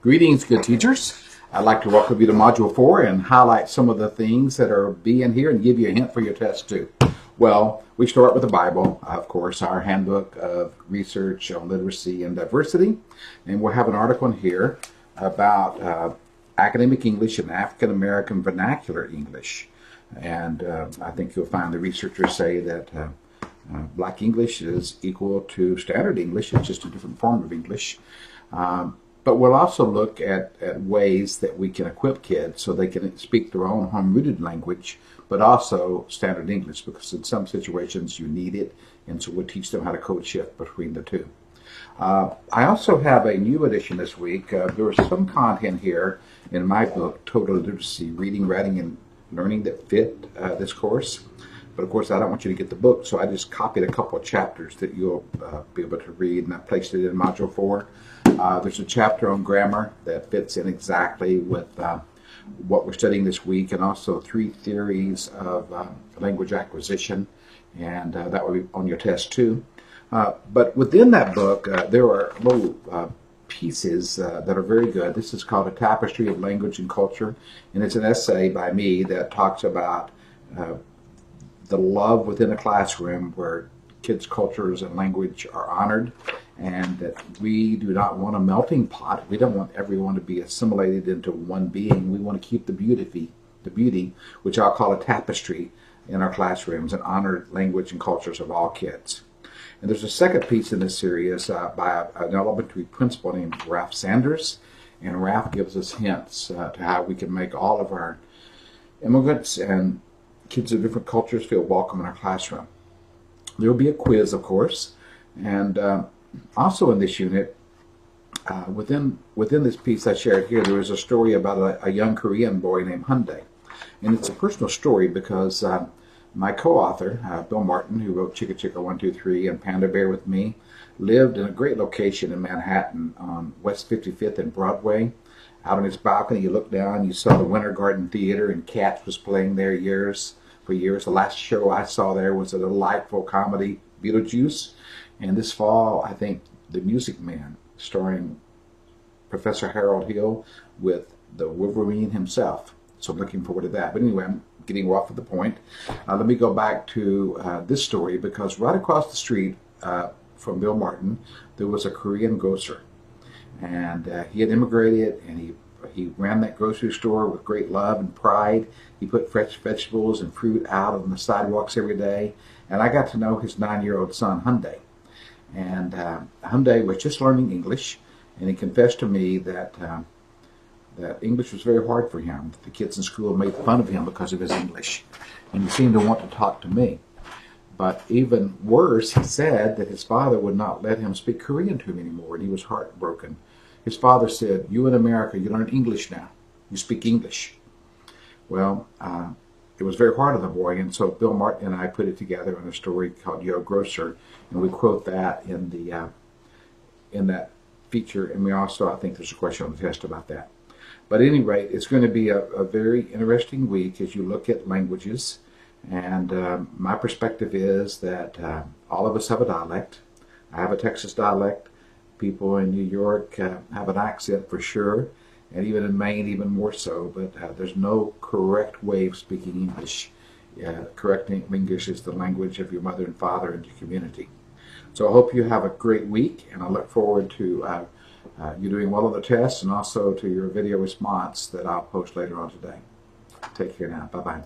Greetings, good teachers. I'd like to welcome you to Module 4 and highlight some of the things that are being here and give you a hint for your test too. Well, we start with the Bible, of course, our handbook of research on literacy and diversity. And we'll have an article in here about academic English and African American vernacular English. And I think you'll find the researchers say that Black English is equal to Standard English. It's just a different form of English. But we'll also look at ways that we can equip kids so they can speak their own home-rooted language, but also Standard English, because in some situations you need it, and so we'll teach them how to code shift between the two. I also have a new edition this week. There was some content here in my book, Total Literacy, Reading, Writing, and Learning, that fit this course. But of course, I don't want you to get the book, so I just copied a couple of chapters that you'll be able to read, and I placed it in Module 4. There's a chapter on grammar that fits in exactly with what we're studying this week, and also 3 theories of language acquisition, and that will be on your test too. But within that book, there are little pieces that are very good. This is called A Tapestry of Language and Culture, and it's an essay by me that talks about the love within a classroom where kids' cultures and language are honored, and that we do not want a melting pot. We don't want everyone to be assimilated into one being. We want to keep the beauty, which I'll call a tapestry, in our classrooms and honor language and cultures of all kids. And there's a second piece in this series by an elementary principal named Ralph Sanders, and Ralph gives us hints to how we can make all of our immigrants and kids of different cultures feel welcome in our classroom. There will be a quiz, of course, and also in this unit, within this piece I shared here, there is a story about a young Korean boy named Hyundai. And it's a personal story because my co-author, Bill Martin, who wrote Chicka Chicka 1, 2, 3 and Panda Bear with Me, lived in a great location in Manhattan on West 55th and Broadway. Out on his balcony, you look down, you saw the Winter Garden Theater, and Cats was playing there for years. The last show I saw there was a delightful comedy, Beetlejuice. And this fall, I think, The Music Man, starring Professor Harold Hill with the Wolverine himself. So I'm looking forward to that. But anyway, I'm getting off of the point. Let me go back to this story, because right across the street from Bill Martin, there was a Korean grocer. And he had immigrated, and he ran that grocery store with great love and pride. He put fresh vegetables and fruit out on the sidewalks every day. And I got to know his 9-year-old son, Hyundai. And Hyundai was just learning English, and he confessed to me that that English was very hard for him. The kids in school made fun of him because of his English, and he seemed to want to talk to me. But even worse, he said that his father would not let him speak Korean to him anymore, and he was heartbroken. His father said, "You in America, you learn English now. You speak English." Well, it was very hard on the boy, and so Bill Martin and I put it together in a story called Yo Grocer, and we quote that in that feature, and we also, I think there's a question on the test about that. But at any rate, it's going to be a very interesting week as you look at languages, and my perspective is that all of us have a dialect. I have a Texas dialect. People in New York have an accent for sure, and even in Maine even more so, but there's no correct way of speaking English. Correct English is the language of your mother and father and your community. So I hope you have a great week, and I look forward to you doing well on the test, and also to your video response that I'll post later on today. Take care now. Bye-bye.